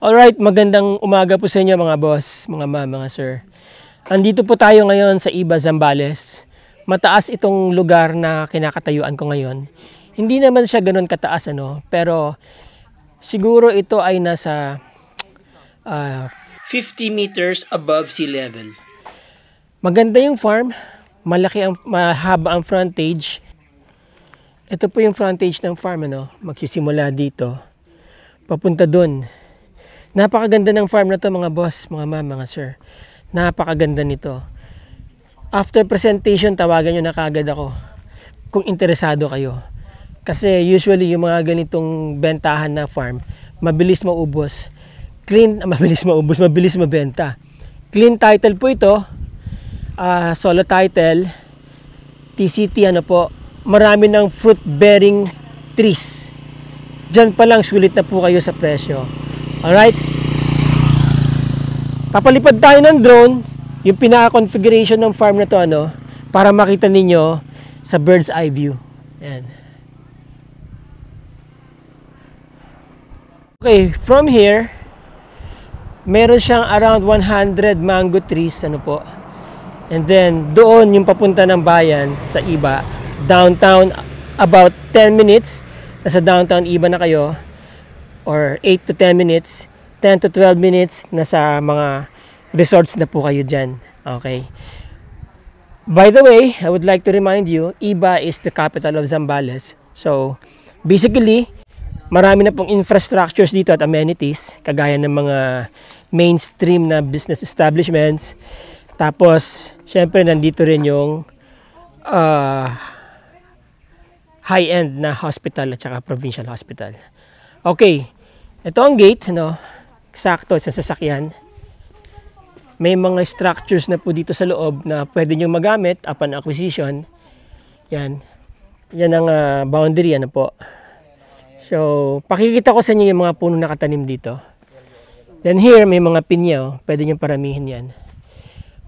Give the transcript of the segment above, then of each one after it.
Alright, magandang umaga po sa inyo mga boss, mga ma'am, mga sir. Andito po tayo ngayon sa Iba, Zambales. Mataas itong lugar na kinakatayuan ko ngayon. Hindi naman siya ganoon kataas, pero siguro ito ay nasa 50 meters above sea level. Maganda yung farm, mahaba ang frontage. Ito po yung frontage ng farm, magsisimula dito, papunta dun. Napakaganda ng farm na to mga boss, mga ma'am, mga sir. Napakaganda nito. After presentation, tawagan nyo na kaagad ako kung interesado kayo. Kasi usually yung mga ganitong bentahan na farm, mabilis maubos. Mabilis mabenta. Clean title po ito. Solo title. TCT marami ng fruit bearing trees. Diyan pa lang sulit na po kayo sa presyo. Alright? Papalipad tayo ng drone, yung pinaka-configuration ng farm na to, para makita ninyo sa bird's eye view. Ayan. Okay, from here, meron siyang around 100 mango trees, And then, doon yung papunta ng bayan sa Iba, downtown, about 10 minutes, nasa downtown Iba na kayo, or 8 to 10 minutes, 10 to 12 minutes, nasa mga resorts na po kayo dyan. Okay. By the way, I would like to remind you, Iba is the capital of Zambales. So, basically, marami na pong infrastructures dito at amenities, kagaya ng mga mainstream na business establishments. Tapos, syempre, nandito rin yung high-end na hospital at saka provincial hospital. Okay, ito ang gate, eksakto sa sasakyan. May mga structures na po dito sa loob na pwede nyo magamit upon acquisition. Yan ang boundary, po. So, pakikita ko sa inyo yung mga puno nakatanim dito. Then here, may mga pinya, pwede nyo paramihin yan.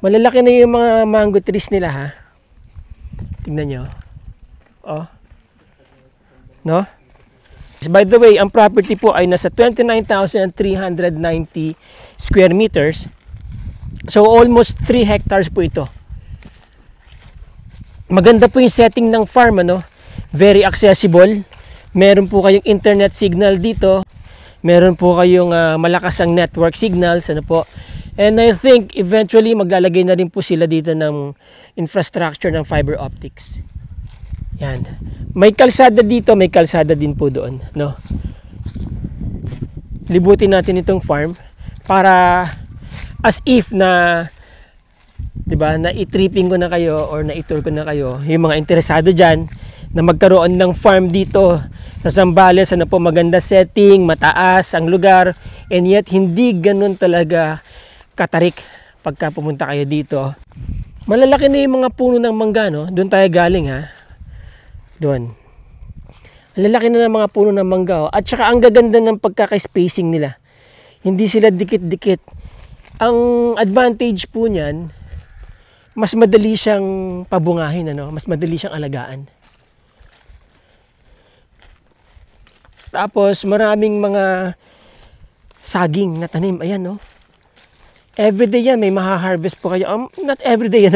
Malalaki na yung mga mango trees nila, ha. Tingnan nyo. No? By the way, ang property po ay nasa 29,390 square meters. So, almost 3 hectares po ito. Maganda po yung setting ng farm, Very accessible. Meron po kayong internet signal dito. Meron po kayong malakas ang network signals, And I think eventually maglalagay na rin po sila dito ng infrastructure ng fiber optics. Yan. May kalsada dito, may kalsada din po doon, Libutin natin itong farm para as if na, 'di ba, na i-tripping ko na kayo or na i-tour ko na kayo, yung mga interesado diyan na magkaroon ng farm dito sa Zambales, maganda setting, mataas ang lugar, and yet hindi ganun talaga katarik pagka pumunta kayo dito. Malalaki na yung mga puno ng mangga, Doon tayo galing, ha. Doon. Lalaki na ng mga puno ng mangga. At saka ang gaganda ng pagkaka-spacing nila. Hindi sila dikit-dikit. Ang advantage po niyan, mas madali siyang pabungahin, Mas madali siyang alagaan. Tapos maraming mga saging na tanim. Ayan, Everyday yan, may maha-harvest po kayo. Not everyday,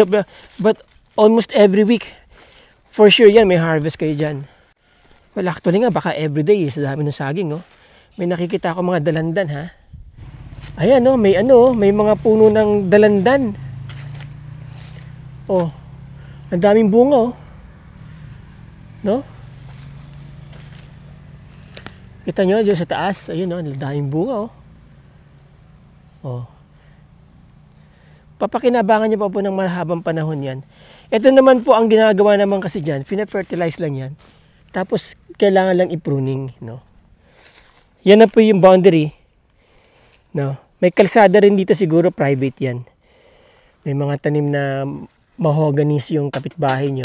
but almost every week. For sure yan, may harvest kayo dyan. Well, actually nga, baka everyday, sa dami ng saging, May nakikita ako mga dalandan, ha. Ayan, may mga puno ng dalandan. Ang daming bunga, No? Kita nyo, dyan sa taas, ayun, ang daming bunga, Papakinabangan nyo pa po ng mahabang panahon yan. Ito naman po ang ginagawa naman kasi dyan, fina-fertilize lang yan. Tapos, kailangan lang i-pruning, Yan na po yung boundary, May kalsada rin dito, siguro private yan. May mga tanim na mahoganis yung kapitbahay nyo.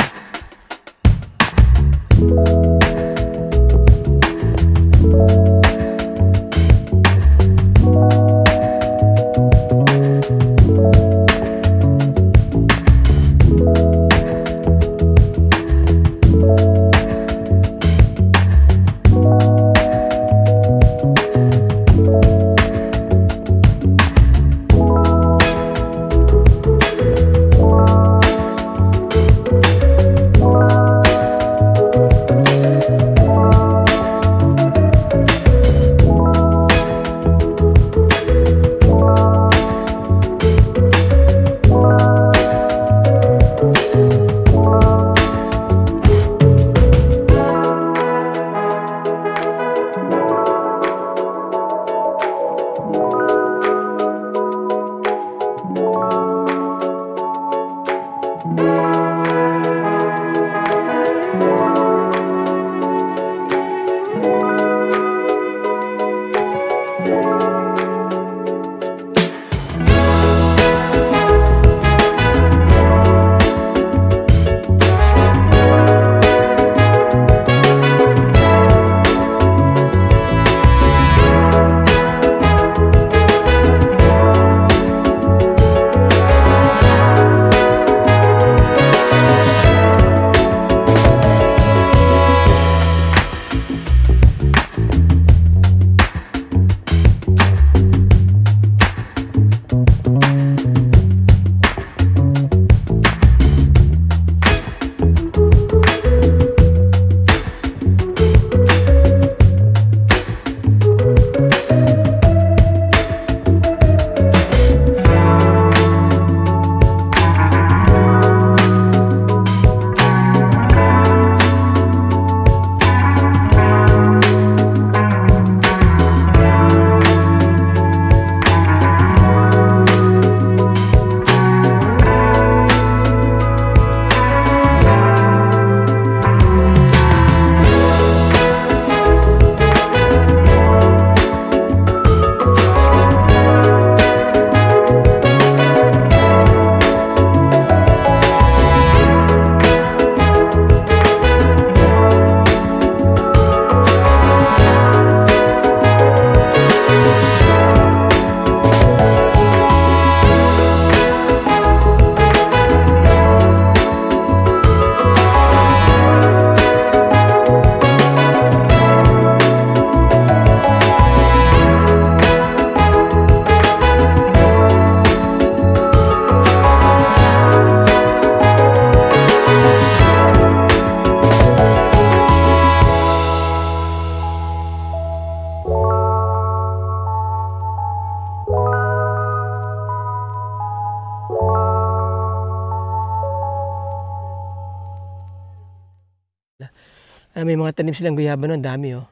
may mga tanim silang guyaba nun, dami oh.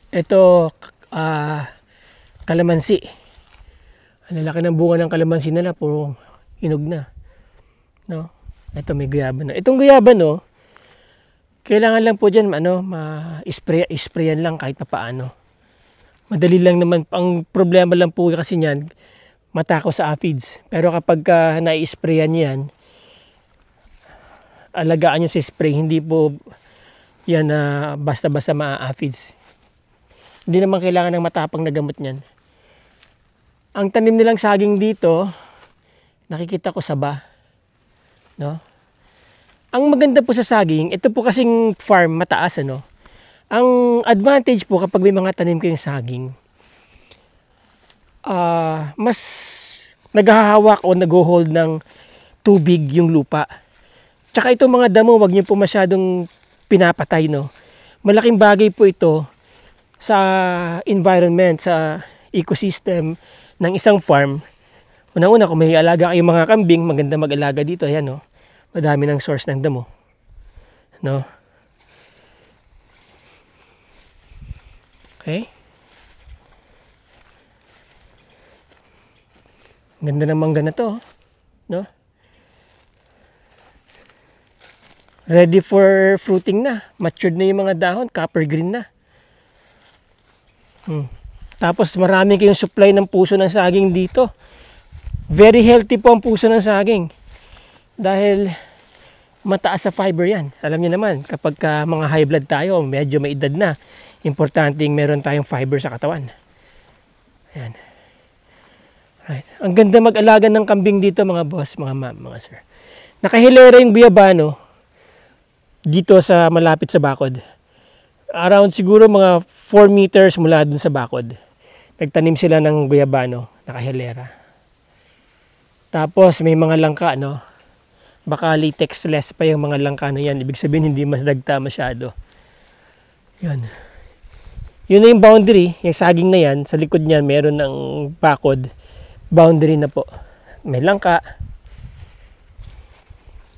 Ito, kalamansi. Ang lalaki ng bunga ng kalamansi nila, puro hinog na. No? Ito may guyaba na. Itong guyaba, no, kailangan lang po dyan, ma-sprayan lang kahit papaano. Madali lang naman. Ang problema lang po kasi niyan, matakaw sa aphids. Pero kapag na-sprayan yan, alagaan nyo sa spray, hindi po yan basta-basta ma-aphids. Hindi naman kailangan ng matapang na gamot niyan. Ang tanim nilang saging dito, nakikita ko saba. No? Ang maganda po sa saging, ito po kasing farm mataas ano. Ang advantage po kapag may mga tanim kayong saging, mas naghahawak o nag-hold ng tubig yung lupa. Tsaka itong mga damo, wag niyo po masyadong pinapatay, no. Malaking bagay po ito sa environment, sa ecosystem ng isang farm. Unang-una, kung may alaga kayong mga kambing, maganda mag-alaga dito. Ayan, no. Madami ng source ng damo. No? Okay? Ganda ng mangga na to. No? Ready for fruiting na. Matured na yung mga dahon. Copper green na. Tapos marami kayong supply ng puso ng saging dito. Very healthy po ang puso ng saging. Dahil mataas sa fiber yan. Alam niyo naman, kapag mga high blood tayo, medyo may edad na, importanteng meron tayong fiber sa katawan. Ayan. Right. Ang ganda mag-alaga ng kambing dito mga boss, mga ma'am, mga sir. Nakahilera yung guyabano dito sa malapit sa bakod. Around siguro mga 4 meters mula dun sa bakod. Nagtanim sila ng guyabano, nakahilera. Tapos may mga langka, no? Baka latex-less pa yung mga langka na yan. Ibig sabihin hindi mas dagta masyado. Yun. Yun na yung boundary. Yung saging na yan, sa likod niyan meron ng bakod. Boundary na po. May langka.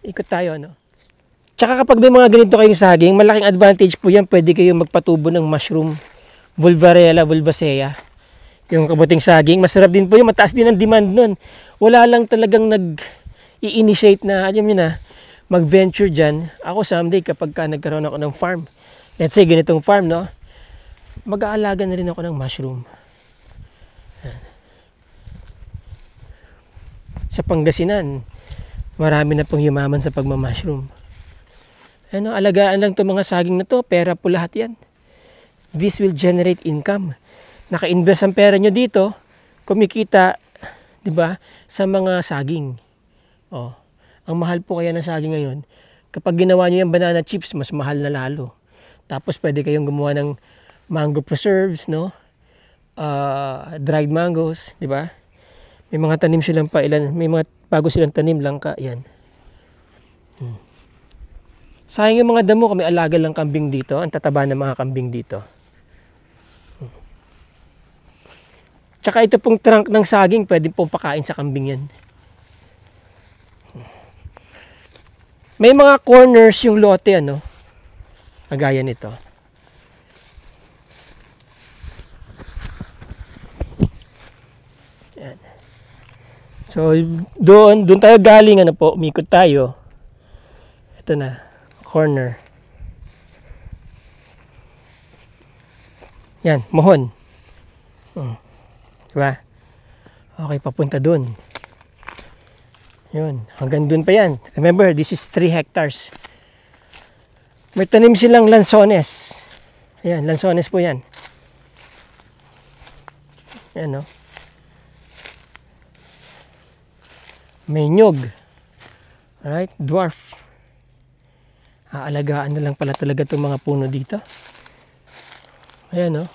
Ikot tayo, no? Tsaka kapag may mga ganito kayong saging, malaking advantage po yan. Pwede kayong magpatubo ng mushroom. Volvarella, Volvacea. Yung kabuting saging. Masarap din po yun. Mataas din ang demand nun. Wala lang talagang nag-i-initiate na, alam nyo na, mag-venture dyan. Ako someday kapag nagkaroon ako ng farm. Let's say ganitong farm, no? Mag-aalaga na rin ako ng mushroom. Sa Pangasinan, marami na pong yumaman sa pagmamashroom. Ano, alagaan lang itong mga saging na to, pera po lahat yan. This will generate income. Naka-invest ang pera nyo dito, kumikita, di ba, sa mga saging. Oh, ang mahal po kaya ng saging ngayon. Kapag ginawa nyo yung banana chips, mas mahal na lalo. Tapos pwede kayong gumawa ng mango preserves, no? Dried mangoes, di ba? May mga tanim silang may mga bago silang tanim langka, yan. Sayang yung mga damo, kami alaga lang kambing dito. Ang tataba ng mga kambing dito. Tsaka ito pong trunk ng saging, pwede pong pakain sa kambing yan. May mga corners yung lote, ano? Kagaya nito. Yan. So, doon tayo galing, ano po, umikot tayo. Ito na, corner. Yan, mohon. Diba? Okay, papunta doon. Yun, hanggang doon pa yan. Remember, this is 3 hectares. May tanim silang lansones. Ayan, lansones po yan. Ayan, no? May nyog. Alright, dwarf. Aalagaan na lang pala talaga itong mga puno dito. Ayan, no?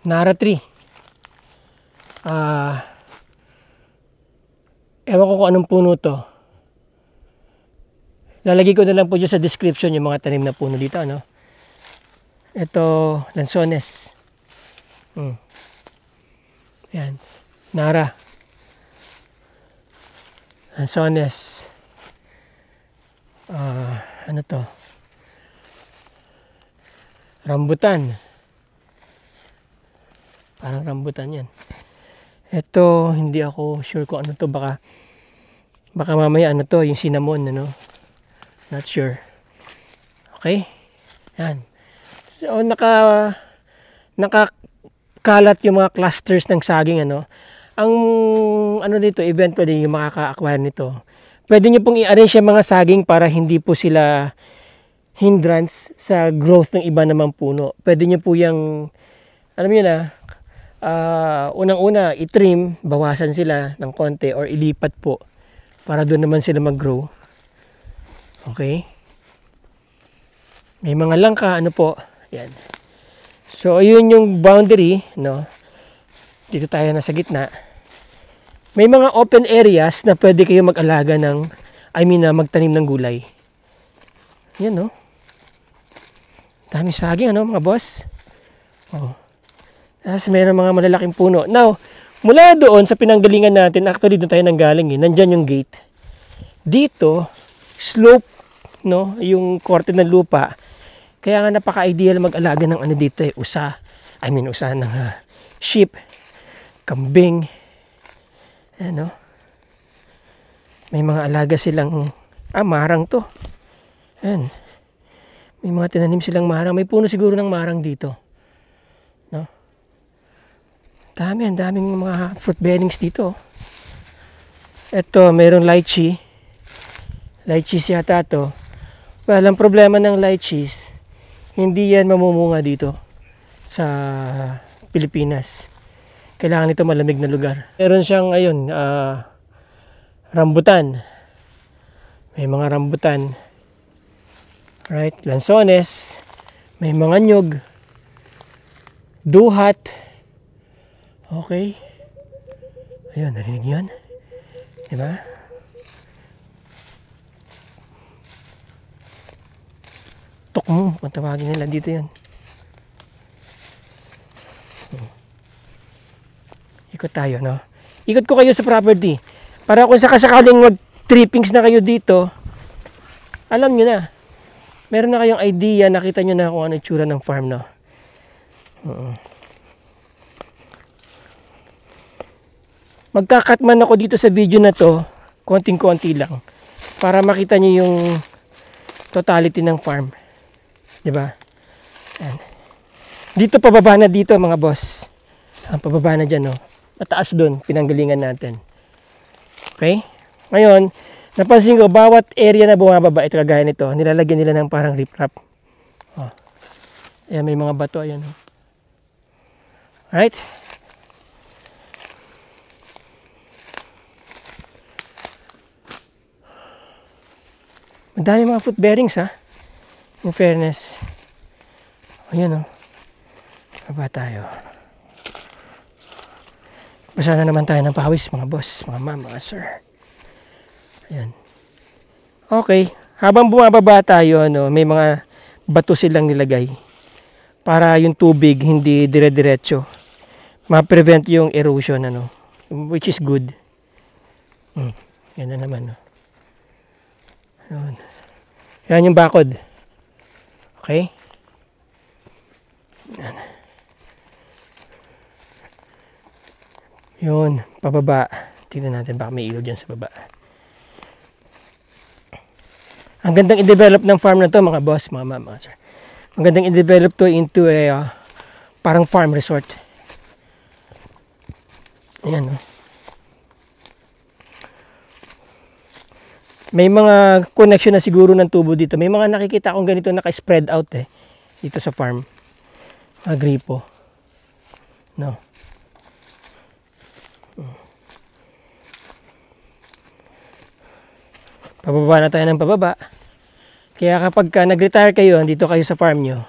Nara tree. Ewan ko kung anong puno to. Lalagay ko na lang po dyan sa description yung mga tanim na puno dito, no? Ito, lansones. Ayan. Nara. Lansones. Ano to? Rambutan. Parang rambutan yan. Ito, hindi ako sure kung ano to. Baka mamaya ano to, yung cinnamon, ano? Not sure. Okay? Yan. So, nakakalat yung mga clusters ng saging, ano? Ang ano dito, eventually, yung makaka-acquire nito. Pwede nyo pong i-arrange yung mga saging para hindi po sila hindrance sa growth ng iba namang puno. Pwede nyo po yung, alam nyo na, unang-una, i-trim, bawasan sila ng konti or ilipat po para doon naman sila mag-grow. Okay? May mga langka, ano po. Yan. So, ayun yung boundary, no? Dito tayo nasa gitna. May mga open areas na pwede kayo mag-alaga ng, magtanim ng gulay. Yan, no? Dami saging, ano, mga boss? Oh. Tapos mayroon mga malalaking puno. Now, mula doon sa pinanggalingan natin, actually doon tayo nanggaling eh. Nandyan yung gate. Dito, slope, no? Yung korte ng lupa. Kaya nga napaka-ideal mag-alaga ng ano dito eh. Usa ng sheep, kambing. Ano? May mga alaga silang, marang to. Ayan. May mga tinanim silang marang. May puno siguro ng marang dito. No? Ang daming mga fruit bearings dito. Ito, mayroong lychee. Lychee yata to. Well, ang problema ng lychees, hindi yan mamumunga dito sa Pilipinas. Kailangan ito malamig na lugar. Meron siyang, rambutan. May mga rambutan. Right? Lansones. May mga nyug. Duhat. Okay. Ayun, narinig yun. Diba? Tukmo, kung tawagin nila dito yan. Ikot tayo, no? Ikot ko kayo sa property. Para kung sakasakaling mag-trippings na kayo dito, alam nyo na. Meron na kayong idea, nakita nyo na kung ano itsura ng farm, no? Magkakat man ako dito sa video na to, konting-konti lang, para makita nyo yung totality ng farm. Diba? Yan. Dito pababa na dito mga boss. Ang pababa na dyan, no? Mataas doon, pinanggalingan natin. Okay? Ngayon, napansin ko, bawat area na bumababa, ito kagaya nito, nilalagyan nila ng parang riprap. Oh. Ayan, may mga bato, ayan. Alright? Madami mga fruit bearings, ha? In fairness. Ayan, oh. Baba tayo. Basa na naman tayo ng pawis, mga boss, mga ma'am, mga sir. Ayan. Okay. Habang bumababa tayo, may mga bato silang nilagay. Para yung tubig hindi dire-diretso. Ma-prevent yung erosion, which is good. Yan na naman, Ayan. Yan yung bakod. Okay? Yan. Yun, pababa. Tingnan natin baka may ilaw dyan sa baba. Ang gandang i-develop ng farm na to, mga boss, mga ma'am, mga sir. Ang gandang i-develop to into a parang farm resort. Ayan, May mga connection na siguro ng tubo dito. May mga nakikita akong ganito naka-spread out dito sa farm. Mga gripo. No. Pababa na tayo ng pababa. Kaya kapag nag-retire kayo, andito kayo sa farm nyo,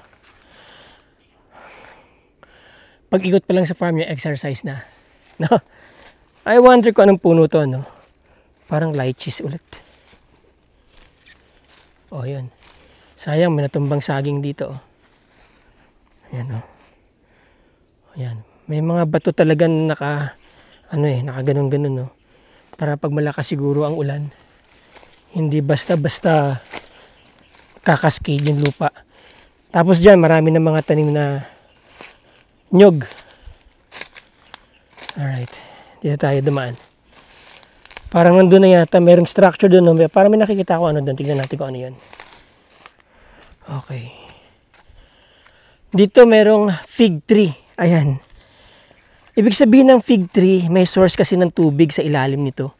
pag-ikot pa lang sa farm nyo, exercise na. No? I wonder kung anong puno to, Parang lychees ulit. Oh, yan. Sayang, may natumbang saging dito, Ayan, Ayan. May mga bato talagang nakaganon-ganon, Para pag malakas siguro ang ulan, hindi basta-basta kakaskade yung lupa. Tapos dyan, marami ng mga tanim na nyog. Alright, dito tayo dumaan. Parang nandun na yata, mayroong structure doon. No? Parang may nakikita ko ano doon. Tignan natin kung ano yun. Okay. Dito merong fig tree. Ayan. Ibig sabihin ng fig tree, may source kasi ng tubig sa ilalim nito.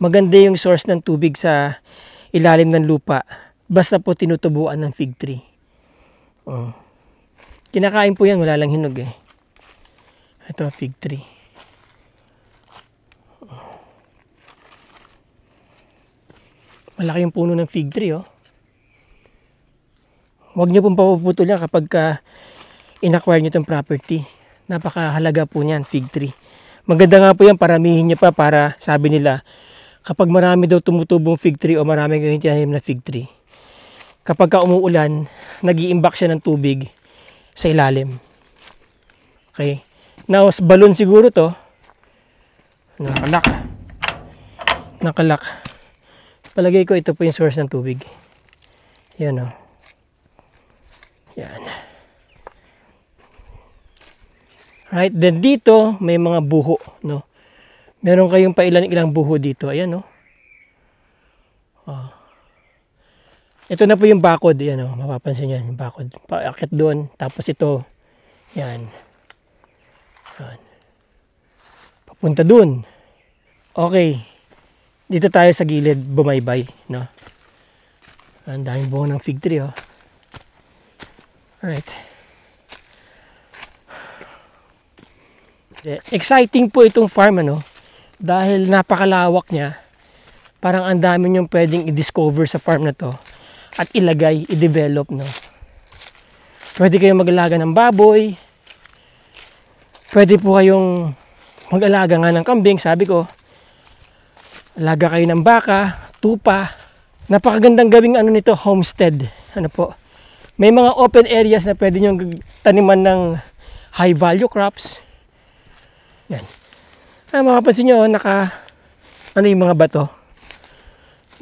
Maganda yung source ng tubig sa ilalim ng lupa. Basta po tinutubuan ng fig tree. Oh. Kinakain po yan, wala lang hinog eh. Ito, fig tree. Malaki yung puno ng fig tree, oh. Huwag niyo pong papuputol yan kapag in-acquire niyo itong property. Napakahalaga po niyan, fig tree. Maganda nga po yan, paramihin niyo pa para sabi nila, kapag marami daw tumutubong fig tree o marami kayong tinanim na fig tree, kapag umuulan, nag-iimbak siya ng tubig sa ilalim. Okay. Now, balon siguro to. Nakalak. Palagay ko ito po yung source ng tubig. Yan o. Yan. Right, then dito may mga buho, no. Meron kayong ilang buho dito. Ayan, no. Oh. Ito na po yung bakod, ayan, no. Mapapansin niyo yung bakod. Paakyat doon, tapos ito. Yan. Yan. Papunta doon. Okay. Dito tayo sa gilid, bumaybay, no. Ang daming buho ng fig tree, oh. Alright. Exciting po itong farm, ano, dahil napakalawak niya. Parang ang dami niyong pwedeng i-discover sa farm na to at ilagay, i-develop, no. Pwede kayong mag-alaga ng baboy. Pwede po kayong mag-alaga nga ng kambing, sabi ko. Alaga kayo ng baka, tupa. Napakagandang gawing ano nito, homestead. Ano po? May mga open areas na pwede nyo taniman ng high value crops. Yan. Makapansin nyo, ano yung mga bato?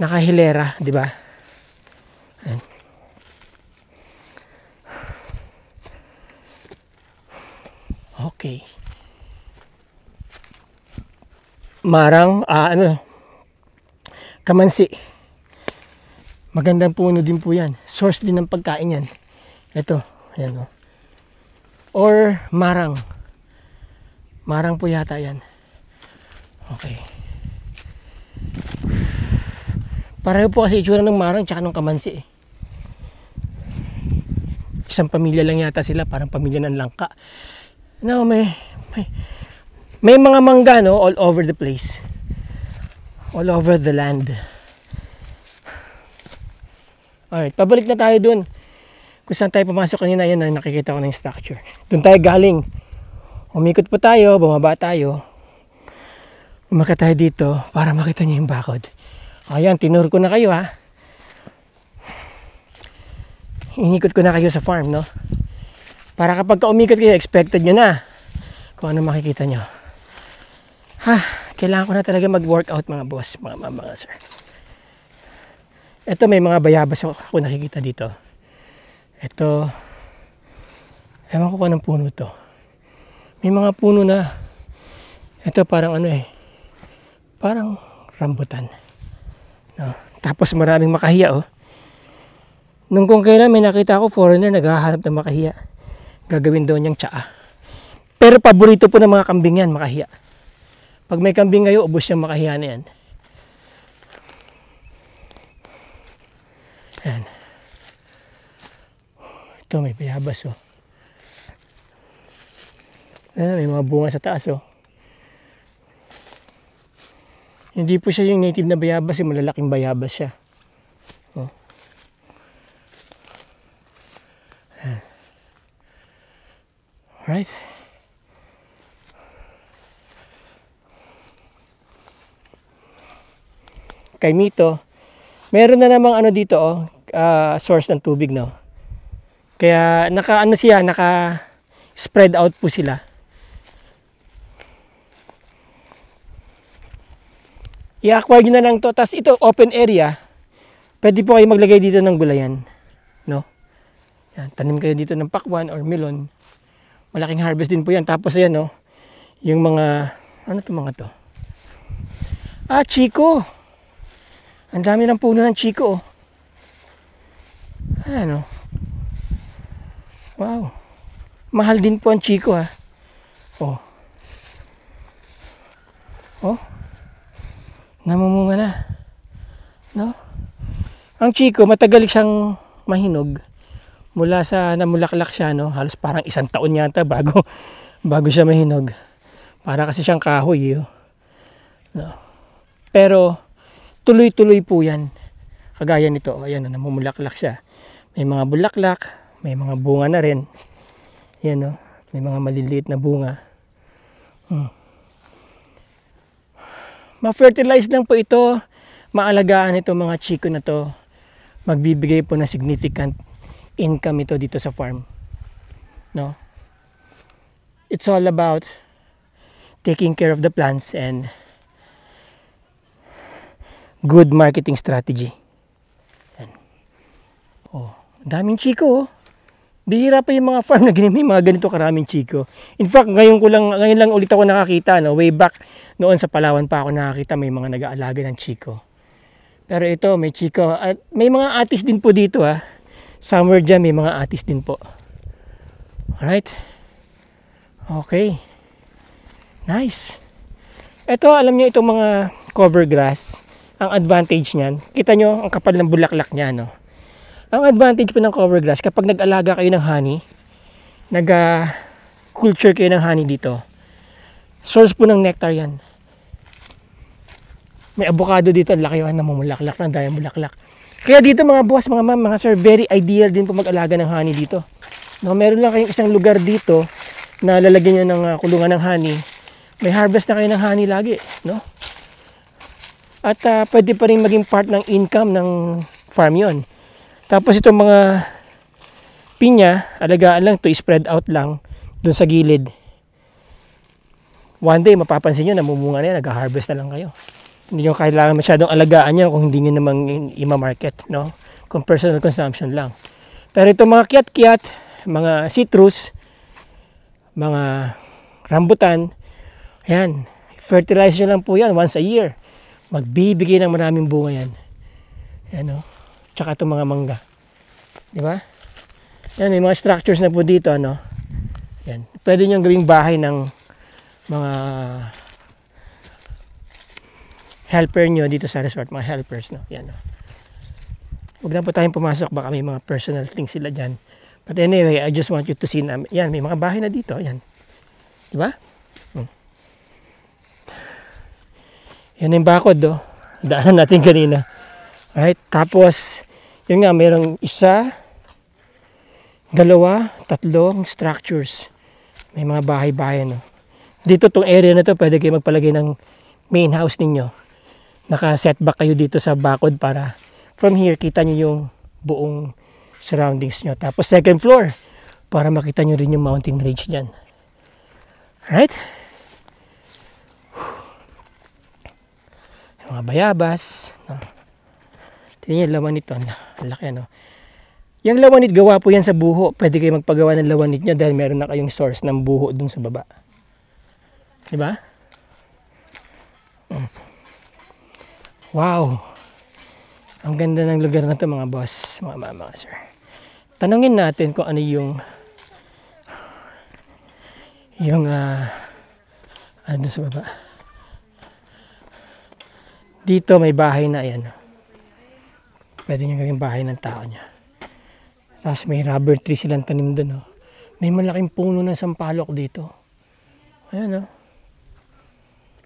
Nakahilera, di ba? Yan. Okay. Marang, kamansi. Magandang puno din po yan. Source din ng pagkain yan. Ito, ayan o. Or marang. Marang po yata yan. Okay. Pareho po kasi itsura ng marang tsaka ng kamansi eh. Isang pamilya lang yata sila, parang pamilya ng langka. No, may mga mangga, no, all over the place. All over the land. Alright, pabalik na tayo dun. Kung saan tayo pumasok kanina, yan na nakikita ko na yung structure. Dun tayo galing. Umikot po tayo, bumaba tayo. Umakyat tayo dito para makita niyo yung bakod. Ayan, tinuro ko na kayo ha. Inikot ko na kayo sa farm, no? Para kapag umikot kayo, expected nyo na kung ano makikita nyo. Kailangan ko na talaga mag-workout mga boss, mga sir. Ito may mga bayabas ako nakikita dito. Ito, ewan ko kung anong puno to. May mga puno na, ito parang parang rambutan. No? Tapos maraming makahiya, oh. Nung kung kailan may nakita ako foreigner naghahanap ng makahiya. Gagawin daw niyang tsaa. Pero paborito po ng mga kambing yan, makahiya. Pag may kambing ngayon, ubos yung makahiya na yan. Ayan. Ito may bayabas, oh. Ayan, may mga bunga sa taas, oh. Hindi po siya yung native na bayabas, yung malalaking bayabas siya. Oh. Ayan. Alright. Kay Mito, meron na namang dito, oh, source ng tubig, no. Kaya naka spread out po sila. I-acquire nyo na lang to. Tapos ito, open area. Pwede po kayo maglagay dito ng gulayan. no? Yan, tanim kayo dito ng pakwan or melon. Malaking harvest din po yan. Tapos ayan, no? Yung mga, ano to mga to? Ah, chiko. Ang dami ng puno ng chiko. Ayan, no? Wow. Mahal din po ang chiko, ha. Oh. Oh. Namumunga na. No? Ang chiko, matagal siyang mahinog. Mula sa namulaklak siya, no? Halos parang 1 taon yata bago siya mahinog. Para kasi siyang kahoy, no? Pero tuloy-tuloy po yan. Kagaya nito, ayan, namumulaklak siya. May mga bulaklak, may mga bunga na rin. Yan, no? May mga maliliit na bunga. Ma-fertilize lang po ito. Maalagaan ito mga chiko na to. Magbibigay po ng significant income ito dito sa farm. No? It's all about taking care of the plants and good marketing strategy. Yan. Oh, daming chiko, oh. Bihira pa yung mga farm na may mga ganito karaming chiko. In fact, ngayon lang ulit ako nakakita, no? Way back noon sa Palawan pa ako nakakita may mga nag-aalaga ng chiko. Pero ito, may chiko at may mga atis din po dito, ha. Somewhere dyan may mga atis din po. Alright. Okay. Nice. Ito, alam niyo itong mga cover grass, ang advantage niyan, kita nyo ang kapal ng bulaklak niya, no? Ang advantage po ng cover grass, kapag nag-alaga kayo ng honey, nag-culture kayo ng honey dito, source po ng nectar yan. May avocado dito, laki yan, namumulaklak ng dahil bulaklak. Kaya dito mga boss, mga ma'am, mga sir, very ideal din po mag-alaga ng honey dito. No, meron lang kayong isang lugar dito na lalagyan nyo ng kulungan ng honey. May harvest na kayo ng honey lagi, no? At pwede pa rin maging part ng income ng farm yon. Tapos itong mga pinya, alagaan lang to, spread out lang dun sa gilid. One day mapapansin nyo, namumunga na yan, nag-harvest na lang kayo. Hindi nyo kailangan masyadong alagaan nyo kung hindi nyo namang ima-market, no? Kung personal consumption lang. Pero itong mga kiat-kiat, mga citrus, mga rambutan, ayan, fertilize nyo lang po yan once a year. Magbibigay ng maraming bunga yan. Ayan, no? Tsaka itong mga mangga. Di ba? Yan, may mga structures na po dito, ano? Yan. Pwede nyo gawing bahay ng mga helper nyo dito sa resort, mga helpers, no? Yan, no? Huwag na po tayong pumasok, baka may mga personal things sila dyan. But anyway, I just want you to see na, yan, may mga bahay na dito, yan. Di ba? Yan yung bakod, do. Daanan natin kanina. Alright, tapos, yun nga, mayroong 1, 2, 3 structures. May mga bahay-bahay, no? Dito, tong area na to, pwede kayo magpalagay ng main house ninyo. Naka-setback kayo dito sa bakod para from here, kita nyo yung buong surroundings nyo. Tapos, second floor, para makita nyo rin yung mountain range dyan. Alright? Mga bayabas, no? Tingnan yung lawanit to, ang laki, no? Yung lawanit, gawa po yan sa buho. Pwede kayo magpagawa ng lawanit nyo dahil meron na kayong source ng buho dun sa baba. Diba? Wow! Ang ganda ng lugar na to, mga boss, mga sir. Tanungin natin kung ano yung ano sa baba. Dito may bahay na, ayan. Pwede nyo gawing bahay ng tao niya. Tapos may rubber tree silang tanim doon. May malaking puno ng sampalok dito. Ayan,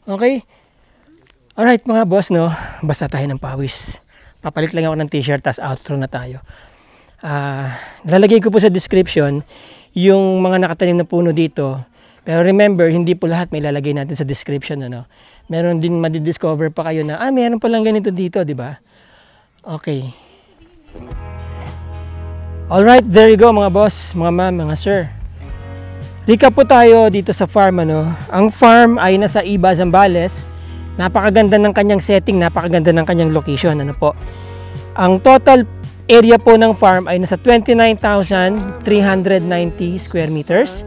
okay. Alright mga boss, no? Basta tayo ng pawis. Papalit lang ako ng t-shirt, tapos outro na tayo. Lalagay ko po sa description yung mga nakatanim na puno dito. Pero remember, hindi po lahat may lalagay natin sa description, ano? Meron din madidiscover pa kayo na, meron pa lang ganito dito, di ba? Okay. Alright, there you go mga boss, mga ma'am, mga sir. Recap po tayo dito sa farm, ano? Ang farm ay nasa Iba, Zambales. Napakaganda ng kanyang setting, napakaganda ng kanyang location, ano po. Ang total area po ng farm ay nasa 29,390 square meters.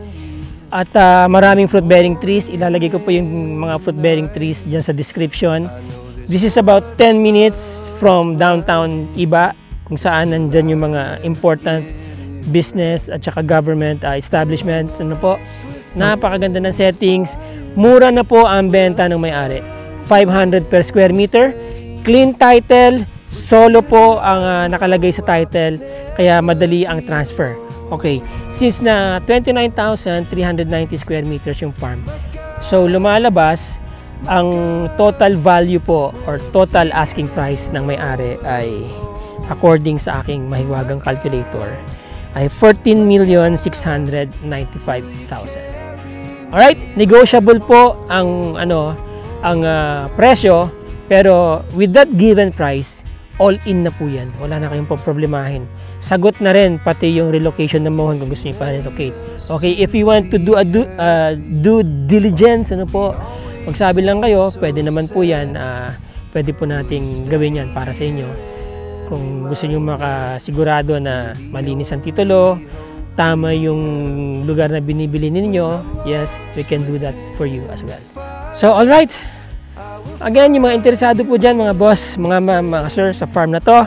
At maraming fruit-bearing trees. Ilalagay ko po yung mga fruit-bearing trees dyan sa description. This is about 10 minutes from downtown Iba, kung saan nandyan yung mga important business at saka government establishments. Ano po? Napakaganda ng settings. Mura na po ang benta ng may-ari. 500 per square meter. Clean title. Solo po ang nakalagay sa title. Kaya madali ang transfer. Okay. Since na 29,390 square meters yung farm. So lumalabas ang total value po or total asking price ng may-ari ay according sa aking mahiwagang calculator ay 14,695,000. Alright, negotiable po ang presyo, pero with that given price, all in na po yan. Wala na kayong problemahin. Sagot na rin pati yung relocation ng mohon kung gusto niyo pa relocate. Okay, if you want to do a due diligence, ano po, magsabi lang kayo, pwede naman po yan. Pwede po nating gawin yan para sa inyo. Kung gusto niyo makasigurado na malinis ang titulo, tama yung lugar na binibili ninyo, yes, we can do that for you as well. So, alright. Again, yung mga interesado po dyan, mga boss, mga sir, sa farm na to.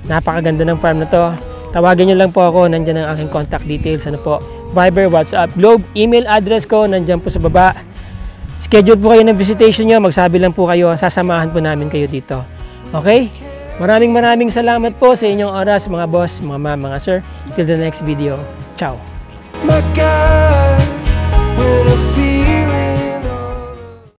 Napakaganda ng farm na to. Tawagan nyo lang po ako, nandyan ang aking contact details. Ano po, Viber, WhatsApp, Globe, email address ko, nandyan po sa baba. Schedule po kayo ng visitation nyo, magsabi lang po kayo, sasamahan po namin kayo dito. Okay? Maraming salamat po sa inyong oras, mga boss, mga sir. Till the next video. Ciao!